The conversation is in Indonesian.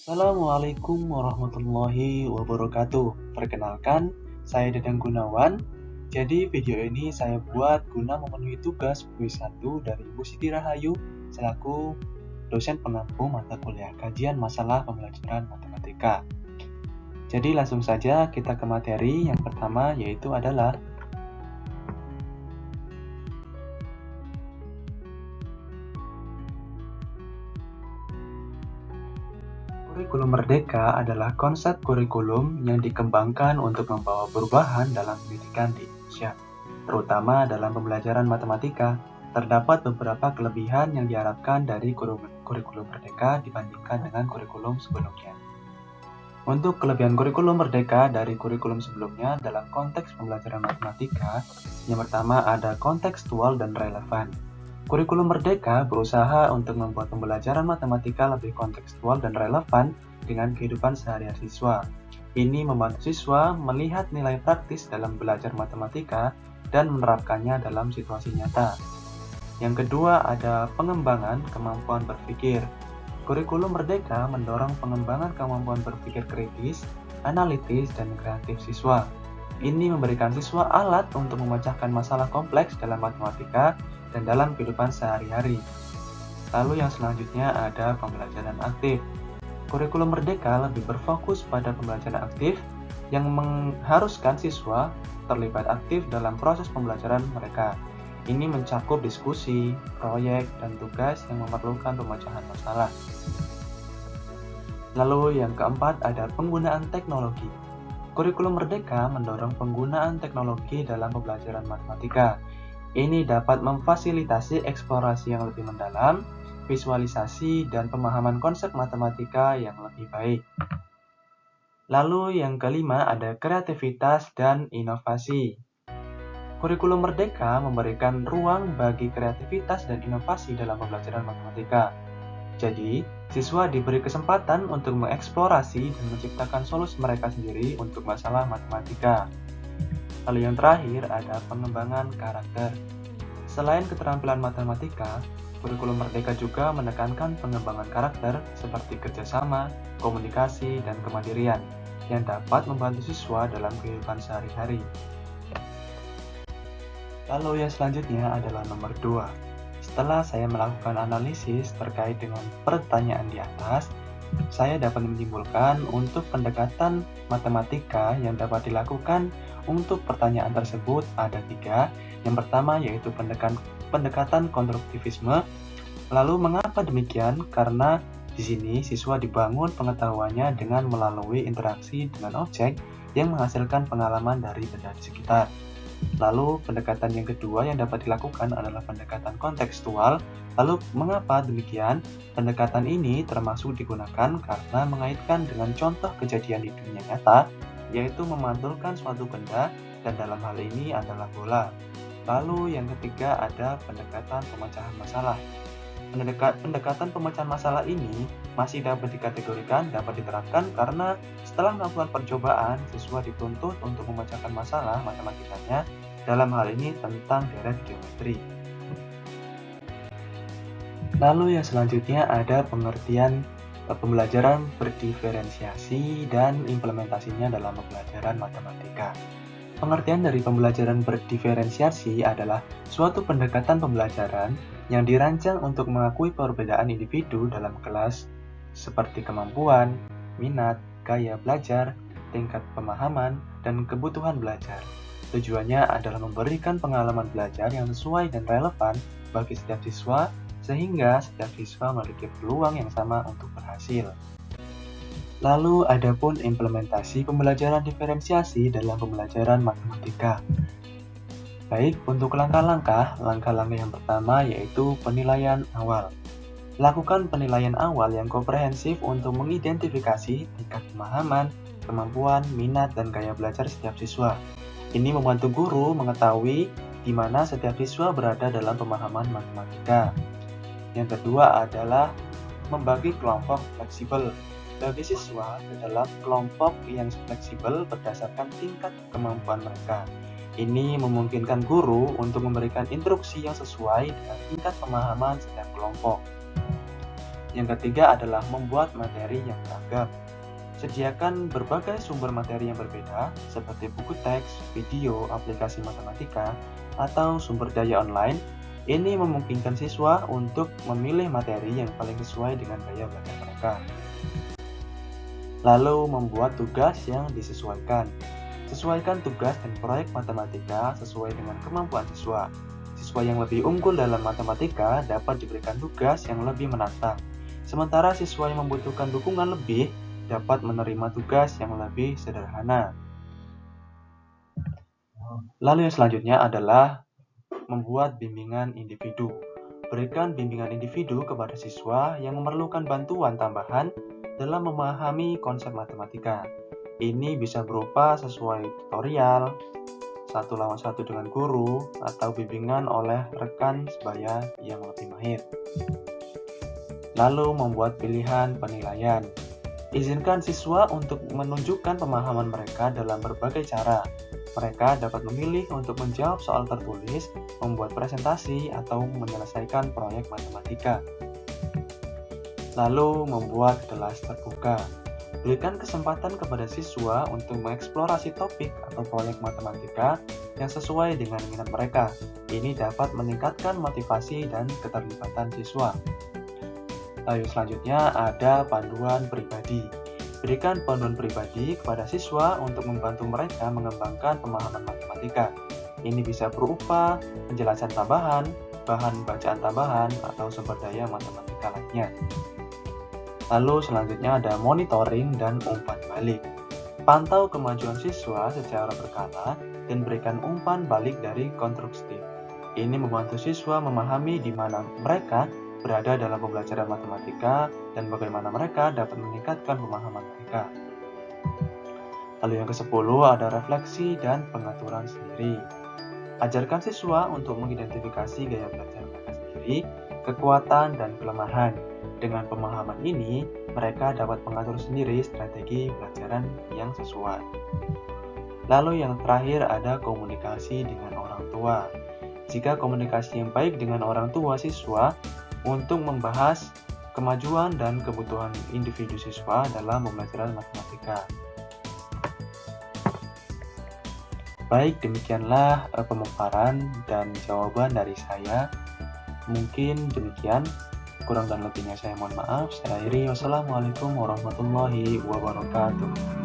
Assalamualaikum warahmatullahi wabarakatuh. Perkenalkan, saya Dedang Gunawan. Jadi video ini saya buat guna memenuhi tugas kuis 1 dari Ibu Siti Rahayu selaku dosen pengampu mata kuliah kajian masalah pembelajaran matematika. Jadi langsung saja kita ke materi. Yang pertama yaitu adalah kurikulum merdeka adalah konsep kurikulum yang dikembangkan untuk membawa perubahan dalam pendidikan di Indonesia, terutama dalam pembelajaran matematika. Terdapat beberapa kelebihan yang diharapkan dari kurikulum merdeka dibandingkan dengan kurikulum sebelumnya. Untuk kelebihan kurikulum merdeka dari kurikulum sebelumnya dalam konteks pembelajaran matematika, yang pertama ada kontekstual dan relevan. Kurikulum merdeka berusaha untuk membuat pembelajaran matematika lebih kontekstual dan relevan dengan kehidupan sehari-hari siswa. Ini membantu siswa melihat nilai praktis dalam belajar matematika dan menerapkannya dalam situasi nyata. Yang kedua ada pengembangan kemampuan berpikir. Kurikulum merdeka mendorong pengembangan kemampuan berpikir kritis, analitis, dan kreatif siswa. Ini memberikan siswa alat untuk memecahkan masalah kompleks dalam matematika dan dalam kehidupan sehari-hari. Lalu yang selanjutnya ada pembelajaran aktif. Kurikulum merdeka lebih berfokus pada pembelajaran aktif yang mengharuskan siswa terlibat aktif dalam proses pembelajaran mereka. Ini mencakup diskusi, proyek, dan tugas yang memerlukan pemecahan masalah. Lalu yang keempat ada penggunaan teknologi. Kurikulum merdeka mendorong penggunaan teknologi dalam pembelajaran matematika. Ini dapat memfasilitasi eksplorasi yang lebih mendalam, visualisasi, dan pemahaman konsep matematika yang lebih baik. Lalu yang kelima ada kreativitas dan inovasi. Kurikulum merdeka memberikan ruang bagi kreativitas dan inovasi dalam pembelajaran matematika. Jadi, siswa diberi kesempatan untuk mengeksplorasi dan menciptakan solusi mereka sendiri untuk masalah matematika. Lalu yang terakhir ada pengembangan karakter. Selain keterampilan matematika, kurikulum merdeka juga menekankan pengembangan karakter seperti kerjasama, komunikasi, dan kemandirian yang dapat membantu siswa dalam kehidupan sehari-hari. Lalu yang selanjutnya adalah nomor 2. Setelah saya melakukan analisis terkait dengan pertanyaan di atas, saya dapat menyimpulkan untuk pendekatan matematika yang dapat dilakukan untuk pertanyaan tersebut ada 3. Yang pertama yaitu pendekatan konstruktivisme. Lalu mengapa demikian? Karena di sini siswa dibangun pengetahuannya dengan melalui interaksi dengan objek yang menghasilkan pengalaman dari benda di sekitar. Lalu pendekatan yang kedua yang dapat dilakukan adalah pendekatan kontekstual. Lalu mengapa demikian? Pendekatan ini termasuk digunakan karena mengaitkan dengan contoh kejadian di dunia nyata, yaitu memantulkan suatu benda, dan dalam hal ini adalah bola. Lalu yang ketiga ada pendekatan pemecahan masalah. Pendekatan pemecahan masalah ini masih dapat dikategorikan, dapat diterapkan karena setelah melakukan percobaan, siswa dituntut untuk memecahkan masalah matematikanya, dalam hal ini tentang deret geometri. Lalu yang selanjutnya ada pengertian pembelajaran berdiferensiasi dan implementasinya dalam pembelajaran matematika. Pengertian dari pembelajaran berdiferensiasi adalah suatu pendekatan pembelajaran yang dirancang untuk mengakui perbedaan individu dalam kelas seperti kemampuan, minat, gaya belajar, tingkat pemahaman, dan kebutuhan belajar. Tujuannya adalah memberikan pengalaman belajar yang sesuai dan relevan bagi setiap siswa sehingga setiap siswa memiliki peluang yang sama untuk berhasil. Lalu adapun implementasi pembelajaran diferensiasi dalam pembelajaran matematika. Baik, untuk langkah-langkah yang pertama yaitu penilaian awal. Lakukan penilaian awal yang komprehensif untuk mengidentifikasi tingkat pemahaman, kemampuan, minat, dan gaya belajar setiap siswa. Ini membantu guru mengetahui di mana setiap siswa berada dalam pemahaman matematika. Yang kedua adalah membagi kelompok fleksibel. Bagi siswa ke dalam kelompok yang fleksibel berdasarkan tingkat kemampuan mereka. Ini memungkinkan guru untuk memberikan instruksi yang sesuai dengan tingkat pemahaman setiap kelompok. Yang ketiga adalah membuat materi yang beragam. Sediakan berbagai sumber materi yang berbeda, seperti buku teks, video, aplikasi matematika, atau sumber daya online. Ini memungkinkan siswa untuk memilih materi yang paling sesuai dengan gaya belajar mereka. Lalu, membuat tugas yang disesuaikan. Sesuaikan tugas dan proyek matematika sesuai dengan kemampuan siswa. Siswa yang lebih unggul dalam matematika dapat diberikan tugas yang lebih menantang. Sementara siswa yang membutuhkan dukungan lebih dapat menerima tugas yang lebih sederhana. Lalu yang selanjutnya adalah membuat bimbingan individu. Berikan bimbingan individu kepada siswa yang memerlukan bantuan tambahan dalam memahami konsep matematika. Ini bisa berupa sesuai tutorial, 1-1 dengan guru, atau bimbingan oleh rekan sebaya yang lebih mahir. Lalu membuat pilihan penilaian. Izinkan siswa untuk menunjukkan pemahaman mereka dalam berbagai cara. Mereka dapat memilih untuk menjawab soal tertulis, membuat presentasi, atau menyelesaikan proyek matematika. Lalu membuat kelas terbuka. Berikan kesempatan kepada siswa untuk mengeksplorasi topik atau proyek matematika yang sesuai dengan minat mereka. Ini dapat meningkatkan motivasi dan keterlibatan siswa. Lalu selanjutnya ada panduan pribadi. Berikan panduan pribadi kepada siswa untuk membantu mereka mengembangkan pemahaman matematika. Ini bisa berupa penjelasan tambahan, bahan bacaan tambahan, atau sumber daya matematika lainnya. Lalu selanjutnya ada monitoring dan umpan balik. Pantau kemajuan siswa secara berkala dan berikan umpan balik dari konstruktif. Ini membantu siswa memahami di mana mereka berada dalam pembelajaran matematika dan bagaimana mereka dapat meningkatkan pemahaman mereka. Lalu yang ke-10 ada refleksi dan pengaturan sendiri. Ajarkan siswa untuk mengidentifikasi gaya belajar mereka sendiri, kekuatan dan kelemahan. Dengan pemahaman ini, mereka dapat mengatur sendiri strategi pelajaran yang sesuai. Lalu yang terakhir ada komunikasi dengan orang tua. Jika komunikasi yang baik dengan orang tua siswa untuk membahas kemajuan dan kebutuhan individu siswa dalam pembelajaran matematika. Baik, demikianlah pemaparan dan jawaban dari saya. Mungkin demikian, kurang dan lebihnya saya mohon maaf. Saya akhiri, wassalamualaikum warahmatullahi wabarakatuh.